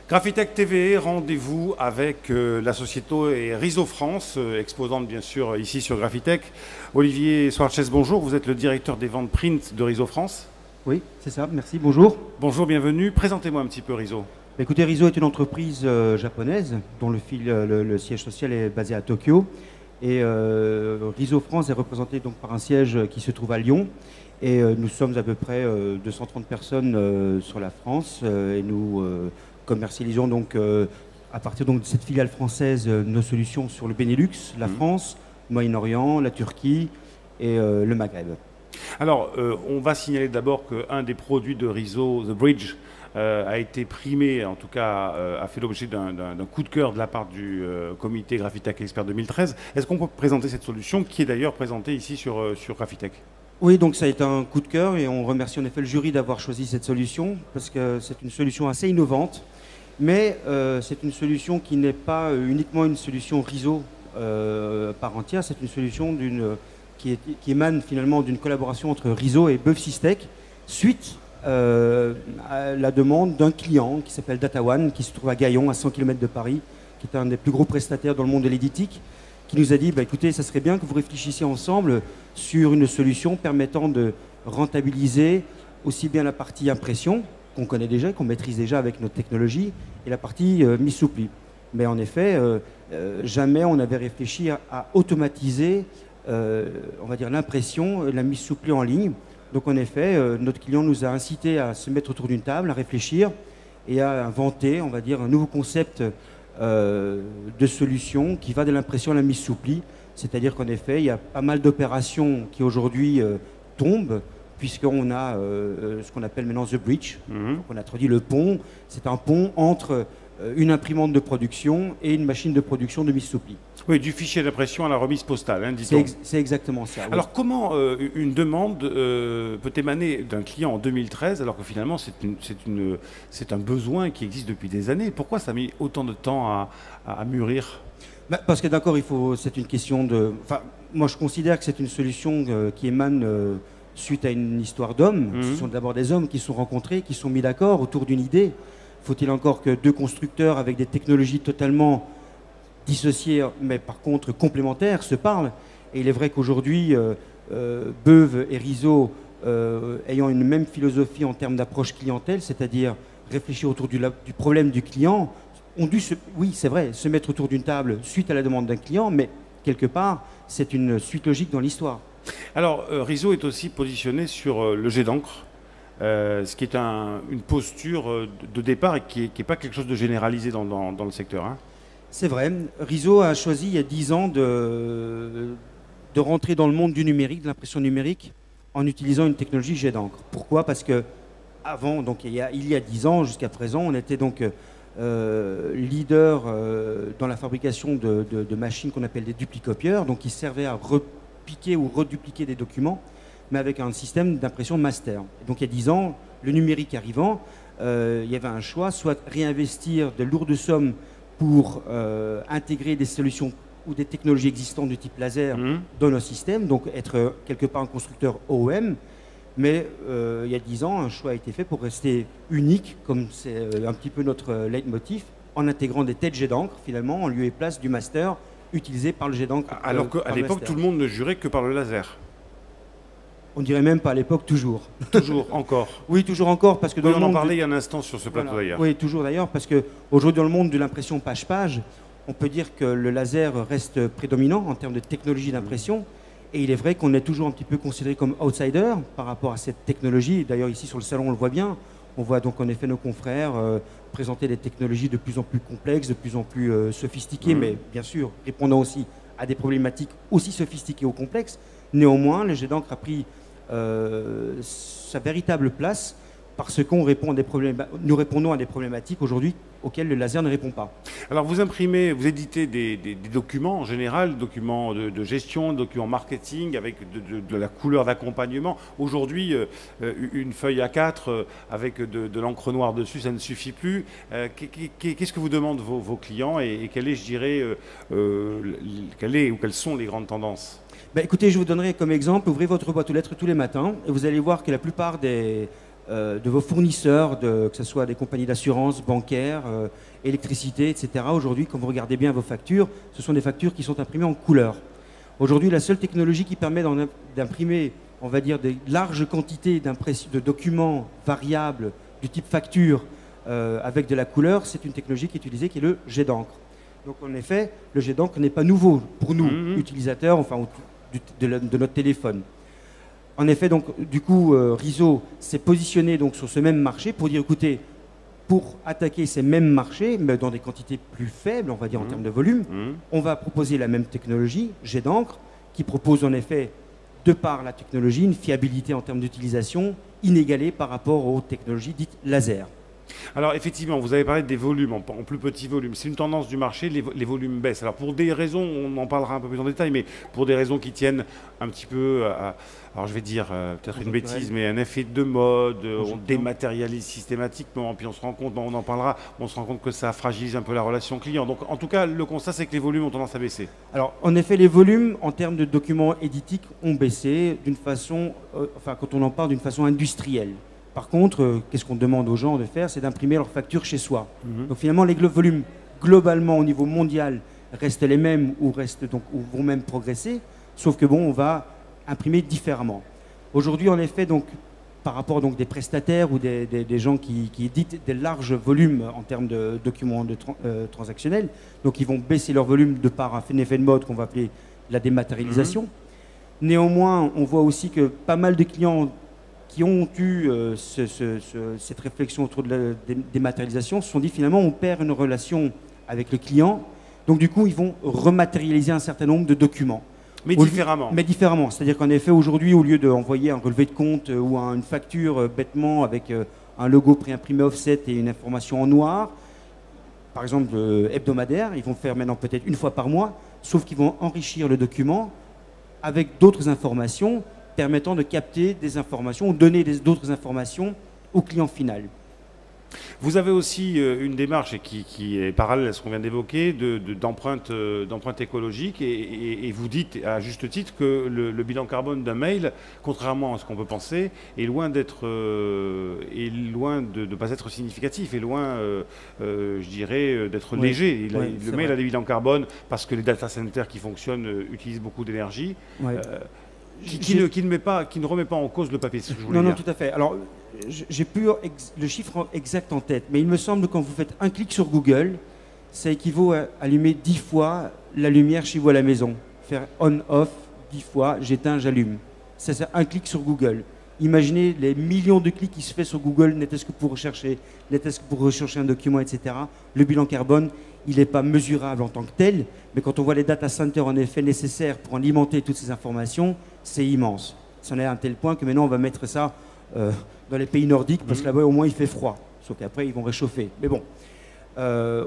Graphitech TV, rendez-vous avec la société Riso France, exposante bien sûr ici sur Graphitech. Olivier Swartches, bonjour, vous êtes le directeur des ventes print de Riso France. Oui, c'est ça, merci, bonjour. Bonjour, bienvenue. Présentez-moi un petit peu Riso. Écoutez, Riso est une entreprise japonaise dont le siège social est basé à Tokyo. Et Riso France est représenté donc par un siège qui se trouve à Lyon. Et nous sommes à peu près 230 personnes sur la France. Et nous commercialisons donc à partir donc de cette filiale française nos solutions sur le Benelux, la France, le Moyen-Orient, la Turquie et le Maghreb. Alors, on va signaler d'abord qu'un des produits de Riso, The Bridge, a été primé, en tout cas a fait l'objet d'un coup de cœur de la part du comité Graphitech Expert 2013. Est-ce qu'on peut présenter cette solution qui est d'ailleurs présentée ici sur Graphitech? Oui, donc ça a été un coup de cœur et on remercie en effet le jury d'avoir choisi cette solution parce que c'est une solution assez innovante, mais c'est une solution qui n'est pas uniquement une solution Riso par entière, c'est une solution qui émane finalement d'une collaboration entre Riso et Buff Systech suite à la demande d'un client qui s'appelle DataOne, qui se trouve à Gaillon, à 100 km de Paris, qui est un des plus gros prestataires dans le monde de l'éditique, qui nous a dit bah, écoutez, ça serait bien que vous réfléchissiez ensemble sur une solution permettant de rentabiliser aussi bien la partie impression, qu'on connaît déjà, qu'on maîtrise déjà avec notre technologie, et la partie mis-soupli. Mais en effet, jamais on n'avait réfléchi à automatiser on va dire l'impression, la mis-soupli en ligne. Donc en effet, notre client nous a incité à se mettre autour d'une table, à réfléchir et à inventer, on va dire, un nouveau concept de solution qui va de l'impression à la mis-soupli. C'est-à-dire qu'en effet, il y a pas mal d'opérations qui aujourd'hui tombent, puisqu'on a ce qu'on appelle maintenant The Bridge. Donc on a traduit le pont. C'est un pont entre une imprimante de production et une machine de production de mis-soupli. Oui, du fichier d'impression à la remise postale, hein, dit-on. C'est exactement ça. Oui. Alors comment une demande peut émaner d'un client en 2013 alors que finalement c'est un besoin qui existe depuis des années? Pourquoi ça a mis autant de temps à mûrir? Bah, parce que d'accord, c'est une question de... Enfin, moi je considère que c'est une solution qui émane suite à une histoire d'hommes. Ce sont d'abord des hommes qui se sont rencontrés, qui se sont mis d'accord autour d'une idée. Faut-il encore que deux constructeurs avec des technologies totalement dissociées, mais par contre complémentaires, se parlent? Et il est vrai qu'aujourd'hui, Beuve et Riso, ayant une même philosophie en termes d'approche clientèle, c'est-à-dire réfléchir autour du problème du client, ont dû, oui c'est vrai, se mettre autour d'une table suite à la demande d'un client, mais quelque part, c'est une suite logique dans l'histoire. Alors, Riso est aussi positionné sur le jet d'encre. Ce qui est une posture de départ et qui n'est pas quelque chose de généralisé dans le secteur. Hein. C'est vrai. Riso a choisi il y a 10 ans de rentrer dans le monde du numérique, de l'impression numérique, en utilisant une technologie jet d'encre. Pourquoi? Parce que avant, donc il y a 10 ans jusqu'à présent, on était donc leader dans la fabrication de machines qu'on appelle des duplicopieurs, donc qui servaient à repiquer ou redupliquer des documents, mais avec un système d'impression master. Donc il y a 10 ans, le numérique arrivant, il y avait un choix, soit réinvestir de lourdes sommes pour intégrer des solutions ou des technologies existantes du type laser dans nos systèmes, donc être quelque part un constructeur OEM, mais il y a 10 ans, un choix a été fait pour rester unique, comme c'est un petit peu notre leitmotiv, en intégrant des têtes jet d'encre, finalement, en lieu et place du master utilisé par le jet d'encre. Alors qu'à l'époque, tout le monde ne jurait que par le laser. On dirait même pas à l'époque, toujours. Toujours, encore. Oui, toujours encore, parce que dans on le monde en parlait il y a un instant sur ce plateau d'ailleurs. Oui, toujours d'ailleurs, parce qu'aujourd'hui dans le monde de l'impression page-page, on peut dire que le laser reste prédominant en termes de technologie d'impression, et il est vrai qu'on est toujours un petit peu considéré comme outsider par rapport à cette technologie. D'ailleurs ici sur le salon on le voit bien, on voit donc en effet nos confrères présenter des technologies de plus en plus complexes, de plus en plus sophistiquées, mais bien sûr répondant aussi à des problématiques aussi sophistiquées ou complexes. Néanmoins, le jet d'encre a pris sa véritable place parce qu'on répond à des nous répondons à des problématiques aujourd'hui auxquelles le laser ne répond pas. Alors vous imprimez, vous éditez des documents en général, documents de gestion, documents marketing avec de la couleur d'accompagnement. Aujourd'hui, une feuille A4 avec de l'encre noire dessus, ça ne suffit plus. Qu'est-ce que vous demandent vos clients et quelle est, je dirais, quelles sont les grandes tendances? Ben, écoutez, je vous donnerai comme exemple, ouvrez votre boîte aux lettres tous les matins et vous allez voir que la plupart de vos fournisseurs, que ce soit des compagnies d'assurance, bancaires, électricité, etc., aujourd'hui, quand vous regardez bien vos factures, ce sont des factures qui sont imprimées en couleur. Aujourd'hui, la seule technologie qui permet d'imprimer, on va dire, des larges quantités de documents variables du type facture avec de la couleur, c'est une technologie qui est utilisée, qui est le jet d'encre. Donc en effet, le jet d'encre n'est pas nouveau pour nous, utilisateurs, enfin, de notre téléphone. En effet, donc, du coup, Riso s'est positionné donc, sur ce même marché pour dire, écoutez, pour attaquer ces mêmes marchés, mais dans des quantités plus faibles, on va dire en termes de volume, on va proposer la même technologie, jet d'encre, qui propose en effet, de par la technologie, une fiabilité en termes d'utilisation inégalée par rapport aux technologies dites laser. Alors effectivement, vous avez parlé des volumes en plus petit volume. C'est une tendance du marché, les volumes baissent. Alors pour des raisons, on en parlera un peu plus en détail, mais pour des raisons qui tiennent un petit peu à, alors je vais dire peut-être une bêtise, mais un effet de mode, on dématérialise systématiquement, puis on se rend compte, on en parlera, on se rend compte que ça fragilise un peu la relation client. Donc en tout cas, le constat, c'est que les volumes ont tendance à baisser. Alors en effet, les volumes en termes de documents éditiques ont baissé d'une façon, enfin quand on en parle d'une façon industrielle. Par contre, qu'est-ce qu'on demande aux gens de faire? C'est d'imprimer leurs factures chez soi. Donc finalement, les volumes, globalement, au niveau mondial, restent les mêmes ou vont même progresser, sauf que bon, on va imprimer différemment. Aujourd'hui, en effet, donc, par rapport donc, des prestataires ou des gens qui éditent des larges volumes en termes de documents transactionnels, donc ils vont baisser leur volume de par un effet de mode qu'on va appeler la dématérialisation. Néanmoins, on voit aussi que pas mal de clients qui ont eu cette réflexion autour de la dématérialisation se sont dit finalement on perd une relation avec le client, donc du coup ils vont rematérialiser un certain nombre de documents. Mais différemment. Mais différemment, c'est-à-dire qu'en effet aujourd'hui au lieu d'envoyer un relevé de compte ou une facture bêtement avec un logo préimprimé offset et une information en noir, par exemple hebdomadaire, ils vont faire maintenant peut-être une fois par mois, sauf qu'ils vont enrichir le document avec d'autres informations permettant de capter des informations ou donner d'autres informations au client final. Vous avez aussi une démarche qui est parallèle à ce qu'on vient d'évoquer, d'empreinte écologique, et vous dites à juste titre que le bilan carbone d'un mail, contrairement à ce qu'on peut penser, est loin de ne pas être significatif, est loin, je dirais, d'être léger. Le mail a des bilans carbone parce que les data centers qui fonctionnent utilisent beaucoup d'énergie. Qui ne remet pas en cause le papier, c'est ce que je voulais dire. Non, tout à fait. Alors, j'ai plus le chiffre exact en tête, mais il me semble que quand vous faites un clic sur Google, ça équivaut à allumer 10 fois la lumière chez vous à la maison. Faire on-off 10 fois, j'éteins, j'allume. Ça, c'est un clic sur Google. Imaginez les millions de clics qui se fait sur Google, n'était-ce que pour rechercher un document, etc. Le bilan carbone, il n'est pas mesurable en tant que tel, mais quand on voit les data centers en effet nécessaires pour alimenter toutes ces informations, c'est immense. C'en est à un tel point que maintenant on va mettre ça dans les pays nordiques parce que là-bas au moins il fait froid, sauf qu'après ils vont réchauffer. Mais bon,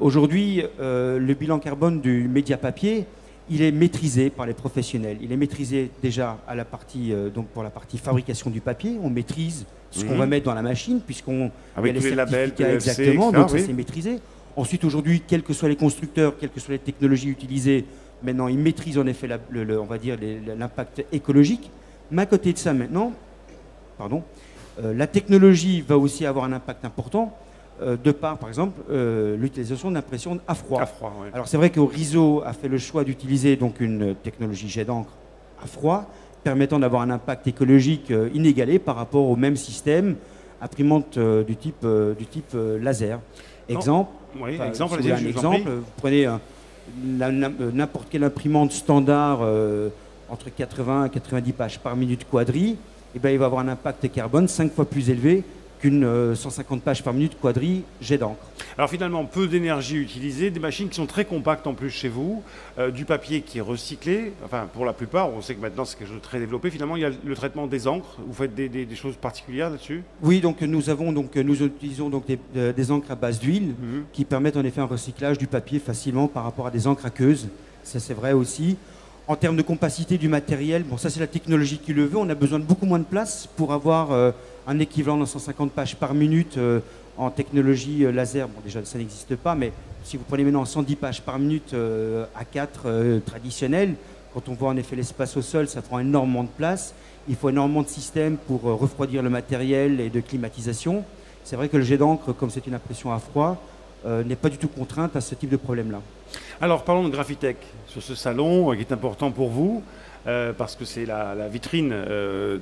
aujourd'hui le bilan carbone du média papier, il est maîtrisé par les professionnels. Il est maîtrisé déjà à la partie, donc pour la partie fabrication du papier, on maîtrise ce qu'on va mettre dans la machine puisqu'on avec les labels, exactement, donc ça c'est maîtrisé. Ensuite, aujourd'hui, quels que soient les constructeurs, quelles que soient les technologies utilisées, maintenant, ils maîtrisent en effet, on va dire, l'impact écologique. Mais à côté de ça, maintenant, la technologie va aussi avoir un impact important de par exemple, l'utilisation d'impression à froid. Alors, c'est vrai que Riso a fait le choix d'utiliser donc une technologie jet d'encre à froid, permettant d'avoir un impact écologique inégalé par rapport au même système imprimante du type laser. Exemple. Oui, vous prenez n'importe quelle imprimante standard entre 80 et 90 pages par minute quadri, et bien il va avoir un impact carbone 5 fois plus élevé qu'une 150 pages par minute quadri jet d'encre. Alors finalement, peu d'énergie utilisée, des machines qui sont très compactes en plus chez vous, du papier qui est recyclé, enfin pour la plupart, on sait que maintenant c'est quelque chose de très développé. Finalement, il y a le traitement des encres, vous faites des choses particulières là-dessus? Oui, donc nous utilisons donc des encres à base d'huile qui permettent en effet un recyclage du papier facilement par rapport à des encres aqueuses. Ça c'est vrai aussi. En termes de compacité du matériel, bon ça c'est la technologie qui le veut, on a besoin de beaucoup moins de place pour avoir un équivalent de 150 pages par minute en technologie laser. Bon déjà ça n'existe pas, mais si vous prenez maintenant 110 pages par minute A4 traditionnel, quand on voit en effet l'espace au sol, ça prend énormément de place. Il faut énormément de systèmes pour refroidir le matériel et de climatisation. C'est vrai que le jet d'encre, comme c'est une impression à froid, n'est pas du tout contrainte à ce type de problème-là. Alors parlons de Graphitech sur ce salon qui est important pour vous parce que c'est la vitrine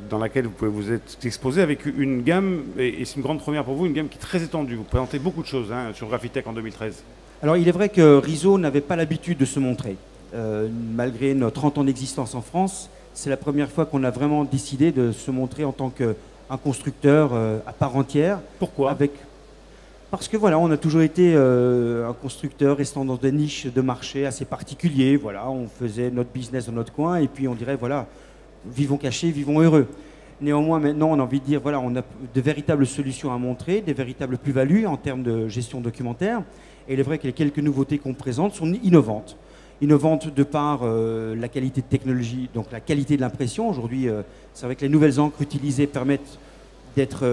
dans laquelle vous pouvez vous être exposé avec une gamme, et c'est une grande première pour vous, une gamme qui est très étendue. Vous présentez beaucoup de choses sur Graphitech en 2013. Alors il est vrai que Riso n'avait pas l'habitude de se montrer. Malgré nos 30 ans d'existence en France, c'est la première fois qu'on a vraiment décidé de se montrer en tant qu'un constructeur à part entière. Pourquoi ? Parce que voilà, on a toujours été un constructeur restant dans des niches de marché assez particuliers. Voilà, on faisait notre business dans notre coin et puis on dirait voilà, vivons cachés, vivons heureux. Néanmoins, maintenant, on a envie de dire voilà, on a de véritables solutions à montrer, des véritables plus-values en termes de gestion documentaire. Et il est vrai que les quelques nouveautés qu'on présente sont innovantes. Innovantes de par la qualité de technologie, donc la qualité de l'impression. Aujourd'hui, c'est vrai que les nouvelles encres utilisées permettent d'être,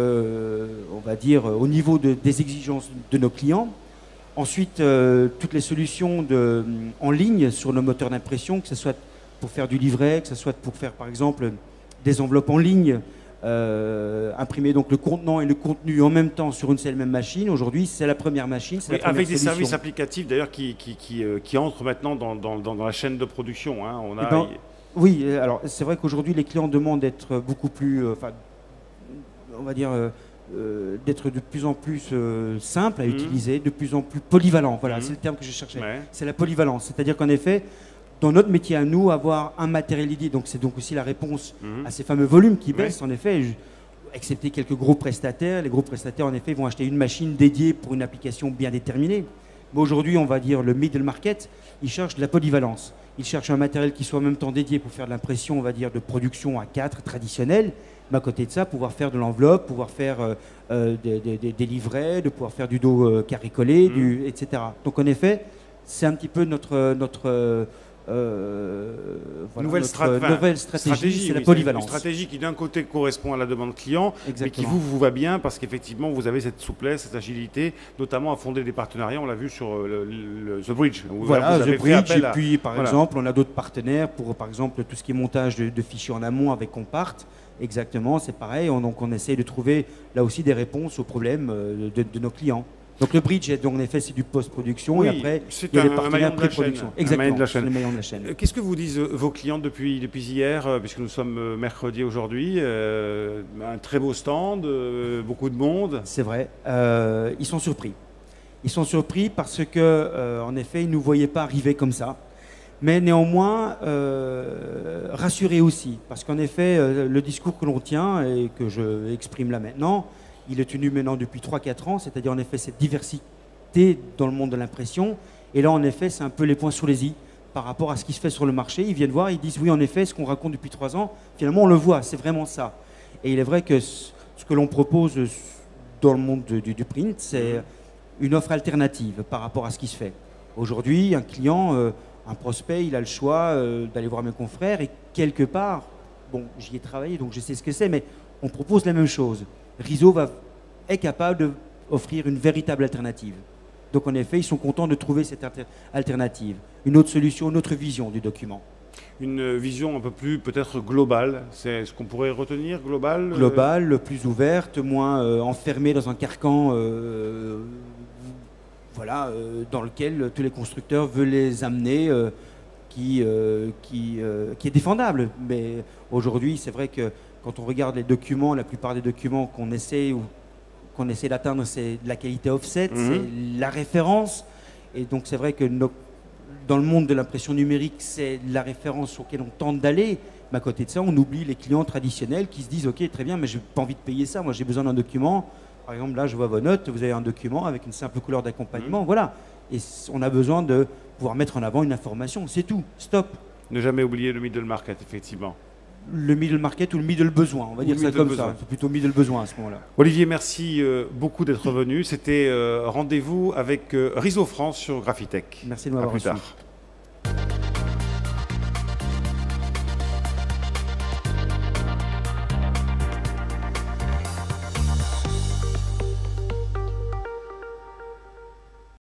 on va dire, au niveau des exigences de nos clients. Ensuite, toutes les solutions en ligne sur nos moteurs d'impression, que ce soit pour faire du livret, que ce soit pour faire, par exemple, des enveloppes en ligne, imprimer donc le contenant et le contenu en même temps sur une seule même machine. Aujourd'hui, c'est la première machine. Oui, avec des services applicatifs, d'ailleurs, qui entrent maintenant dans la chaîne de production. Hein. Oui, alors c'est vrai qu'aujourd'hui, les clients demandent d'être beaucoup plus... on va dire, d'être de plus en plus simple à utiliser, de plus en plus polyvalent. Voilà, c'est le terme que je cherchais. Ouais. C'est la polyvalence. C'est-à-dire qu'en effet, dans notre métier à nous, avoir un matériel dédié, donc c'est donc aussi la réponse à ces fameux volumes qui baissent, en effet, excepté quelques gros prestataires. Les gros prestataires, en effet, vont acheter une machine dédiée pour une application bien déterminée. Mais aujourd'hui, on va dire le middle market, ils cherchent de la polyvalence. Ils cherchent un matériel qui soit en même temps dédié pour faire de l'impression, on va dire, de production A4 traditionnelle, mais à côté de ça, pouvoir faire de l'enveloppe, pouvoir faire des livrets, de pouvoir faire du dos carré collé, etc. Donc en effet, c'est un petit peu notre nouvelle stratégie, c'est la polyvalence. Une stratégie qui d'un côté correspond à la demande client, mais qui vous va bien parce qu'effectivement vous avez cette souplesse, cette agilité, notamment à fonder des partenariats. On l'a vu sur The Bridge. Voilà, The Bridge. Et puis par exemple, on a d'autres partenaires pour par exemple tout ce qui est montage de fichiers en amont avec Compart. Exactement, c'est pareil. Donc on essaye de trouver là aussi des réponses aux problèmes de nos clients. Donc le bridge, en effet, c'est du post-production et après, il y a des partenaires pré-production. Exactement, c'est le maillon de la chaîne. Qu'est-ce que vous disent vos clients depuis hier, puisque nous sommes mercredi aujourd'hui? Un très beau stand, beaucoup de monde. C'est vrai, ils sont surpris. Ils sont surpris parce que, en effet, ils ne nous voyaient pas arriver comme ça. Mais néanmoins, rassurés aussi. Parce qu'en effet, le discours que l'on tient et que je exprime là maintenant, il est tenu maintenant depuis 3-4 ans, c'est-à-dire en effet cette diversité dans le monde de l'impression. Et là, en effet, c'est un peu les points sur les i par rapport à ce qui se fait sur le marché. Ils viennent voir, ils disent oui, en effet, ce qu'on raconte depuis 3 ans, finalement, on le voit, c'est vraiment ça. Et il est vrai que ce que l'on propose dans le monde du print, c'est une offre alternative par rapport à ce qui se fait. Aujourd'hui, un client, un prospect, il a le choix d'aller voir mes confrères et quelque part, bon, j'y ai travaillé, donc je sais ce que c'est, mais on propose la même chose. Riso est capable d'offrir une véritable alternative. Donc en effet, ils sont contents de trouver cette alternative. Une autre solution, une autre vision du document. Une vision un peu plus peut-être globale, c'est ce qu'on pourrait retenir, globale Globale, plus ouverte, moins enfermée dans un carcan dans lequel tous les constructeurs veulent les amener, qui est défendable. Mais aujourd'hui, c'est vrai que quand on regarde les documents, la plupart des documents qu'on essaie d'atteindre, c'est de la qualité offset, c'est la référence. Et donc c'est vrai que dans le monde de l'impression numérique, c'est la référence sur laquelle on tente d'aller. Mais à côté de ça, on oublie les clients traditionnels qui se disent « Ok, très bien, mais je n'ai pas envie de payer ça. Moi, j'ai besoin d'un document Par exemple, là, je vois vos notes, vous avez un document avec une simple couleur d'accompagnement, voilà. Et on a besoin de pouvoir mettre en avant une information, c'est tout, stop. Ne jamais oublier le middle market, effectivement. Le middle market ou le middle besoin, on va dire ça comme ça. C'est plutôt middle besoin à ce moment-là. Olivier, merci beaucoup d'être venu. C'était rendez-vous avec Riso France sur Graphitech. Merci de m'avoir reçu. À plus tard.